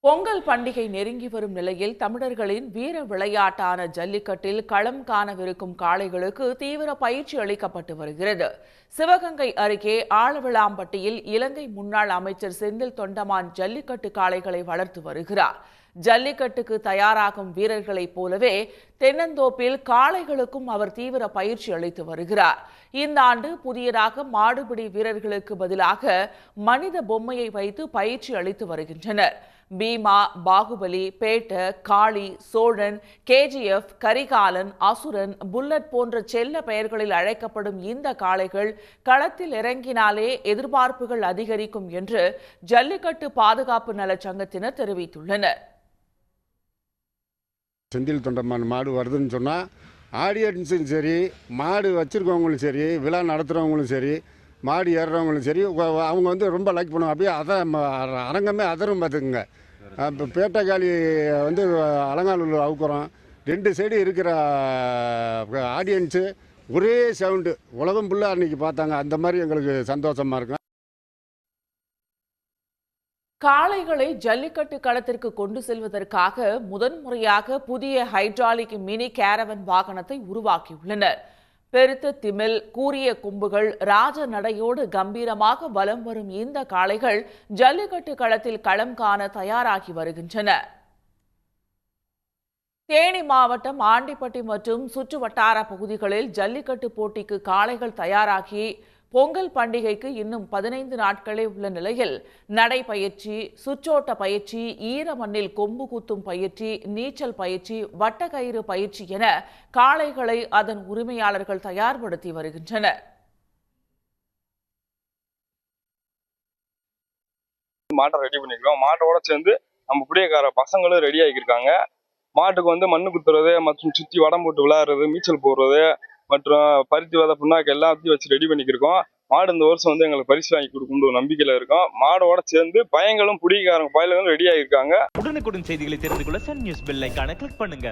பொங்கல் பண்டிகை நெருங்கி வரும் நிலையில் தமிழர்களின் வீர விளையாட்டான ஜல்லிக்கட்டில் களம் காணவிருக்கும் காளைகளுக்கு தீவிர பயிற்சி அளிக்கப்பட்டு வருகிறது. சிவகங்கை அருகே ஆலவிளாம்பட்டியில் இலங்கை முன்னாள் அமைச்சர் செந்தில் தொண்டமான் ஜல்லிக்கட்டு காளைகளை வளர்த்து வருகிறார். ஜல்லிக்கட்டுக்கு தயாராகும் வீரர்களைப் போலவே தென்னந்தோப்பில் காளைகளுக்கும் அவர் தீவிர பயிற்சி அளித்து வருகிறார். இந்த ஆண்டு புதியதாக மாடுபிடி வீரர்களுக்கு பதிலாக மனித பொம்மையை வைத்து பயிற்சி அளித்து வருகின்றனர். பீமா, பாகுபலி, பேட்ட, காளி, சோழன், கேஜிஎஃப், கரிகாலன், அசுரன், புல்லட் போன்ற செல்ல பெயர்களில் அழைக்கப்படும் இந்த காளைகள் களத்தில் இறங்கினாலே எதிர்பார்ப்புகள் அதிகரிக்கும் என்று ஜல்லிக்கட்டு பாதுகாப்பு நல சங்கத்தினர் தெரிவித்துள்ளனர். செந்தில் தொண்டமான் மாடு வருதுன்னு சொன்னால் ஆடியன்ஸும் சரி, மாடு வச்சுருக்கவங்களும் சரி, விழா நடத்துகிறவங்களும் சரி, மாடு ஏறுறவங்களும் சரி, அவங்க வந்து ரொம்ப லைக் பண்ணுவாங்க. அப்படியே அரங்கமே அதரும் பார்த்துக்குங்க. இப்போ பேட்டைக்காளி வந்து அலங்காநல்லூர் அவுக்குறோம். 2 சைடு இருக்கிற ஆடியன்ஸு ஒரே சவுண்டு உலகம் ஃபுல்லாக அன்றைக்கி பார்த்தாங்க. அந்த மாதிரி எங்களுக்கு சந்தோஷமாக இருக்கும். காளைகளை ஜல்லிக்கட்டு களத்திற்கு கொண்டு செல்வதற்காக முதன்முறையாக புதிய ஹைட்ராலிக் மினி கேரவன் வாகனத்தை உருவாக்கியுள்ளனர். பெருத்த திமில், கூரிய கொம்புகள், ராஜ நடையோடு கம்பீரமாக வலம் வரும் இந்த காளைகள் ஜல்லிக்கட்டு களத்தில் களம் காண தயாராகி வருகின்றன. தேனி மாவட்டம் ஆண்டிப்பட்டி மற்றும் சுற்று வட்டார பகுதிகளில் ஜல்லிக்கட்டு போட்டிக்கு காளைகள் தயாராகி பொங்கல் பண்டிகைக்கு இன்னும் 15 நாட்களே உள்ள நிலையில் நடைப்பயிற்சி, சுற்றோட்ட பயிற்சி, ஈர மண்ணில் கொம்பு குத்தும் பயிற்சி, நீச்சல் பயிற்சி, வட்டக்கயிறு பயிற்சி என காளைகளை அதன் உரிமையாளர்கள் தயார்படுத்தி வருகின்றனர். மாட்டை ரெடி பண்ணிக்கிறோம். மாட்டோட சேர்ந்து நம்ம புடியக்கார பசங்களும் ரெடி ஆகியிருக்காங்க. மாட்டுக்கு வந்து மண்ணு குத்துறது மற்றும் சுற்றி வடம் போட்டு விளையாடுறது, நீச்சல் போடுறது மற்றும் பருத்தி விதை புண்ணாக்கு எல்லாத்தையும் வச்சு ரெடி பண்ணிக்கிருக்கோம். மாடு இந்த வருஷம் வந்து எங்களுக்கு பரிசு வாங்கி கொடுக்கணும் நம்பிக்கையில இருக்கோம். மாடோட சேர்ந்து பையங்களும் புடிக்காரங்க பயலுங்களும் ரெடி ஆகியிருக்காங்க. உடனுக்குடன் செய்திகளை தெரிந்து கொள்ள சன் நியூஸ் பெல் ஐகானை கிளிக் பண்ணுங்க.